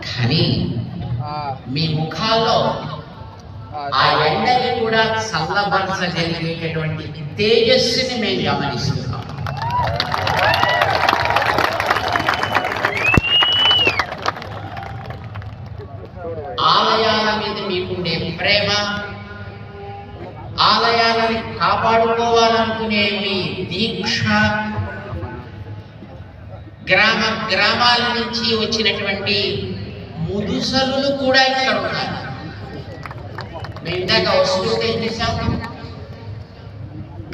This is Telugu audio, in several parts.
కానీ మీ ముఖాల్లో ఆ ఎండని కూడా చల్లబరచగలిగేటటువంటి తేజస్సుని మేము గమనిస్తున్నాం. ఆలయాల మీద మీకుండే ప్రేమ, ఆలయాలని కాపాడుకోవాలనుకునే మీ దీక్ష, గ్రామాల నుంచి వచ్చినటువంటి ముదుసలు కూడా ఇక్కడ ఉన్నారు. మేము ఇందాక వస్తువులు ఏం చేశాం,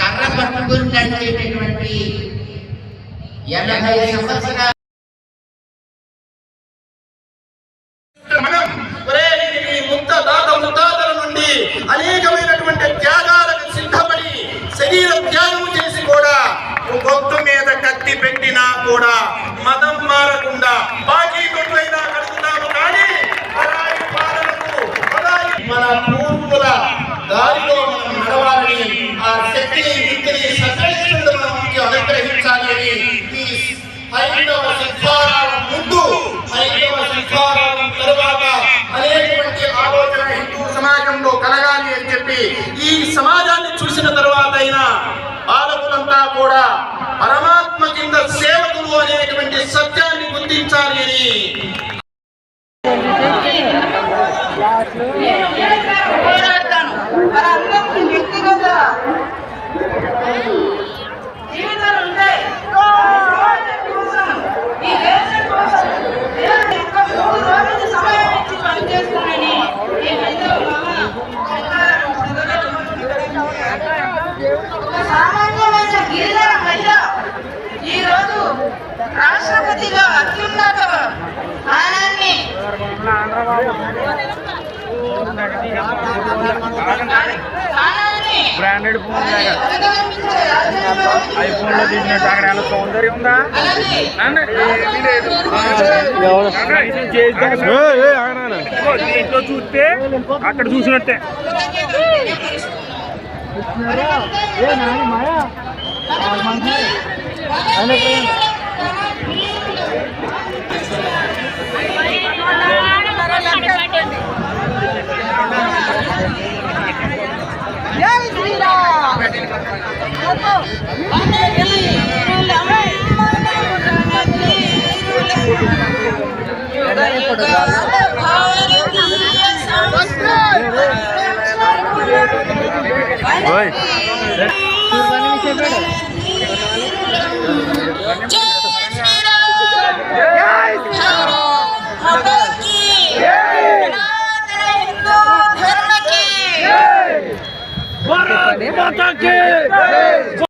కర్ర పట్టుకుని నడిచేటటువంటి 80 సంవత్సరాలు ముత్తాతల నుండి అనేకమైనటువంటి త్యాగాలకు సిద్ధపడి శరీర త్యాగం చేసి కూడా గొంతు మీద కత్తి పెట్టినా కూడా మతం మారకుండా బాకీ కొట్లైనా కడుతున్నాము. కానీ మన పూర్వుల దారిలో మనం నడవాలని, ఆ శక్తిని విద్యని సకలిస్తుందో మనకి అనుగ్రహించాలి అని ఈ హైందవ శిల్పారావం ముందు, హైందవ శిల్పారావం తరువాత అనేటువంటి ఆలోచన హిందూ సమాజంలో కలగాలి అని చెప్పి ఈ సమాజాన్ని చూసిన తర్వాత అయినా పాలకులంతా కూడా పరమాత్మ కింద సేవకులు అనేటువంటి సత్యాన్ని గుర్తించాలి అని సామాన్యమైన గిరిజన మహిళ ఈరోజు రాష్ట్రపతిగా అత్యున్నత స్థానాన్ని బ్రాండెడ్ ఫోన్ ఐఫోన్ లో తీసినట్టు అక్కడ ఎలా సౌందర్యం ఉందా ఇంట్లో చూస్తే అక్కడ చూసినట్టే. भारत माता की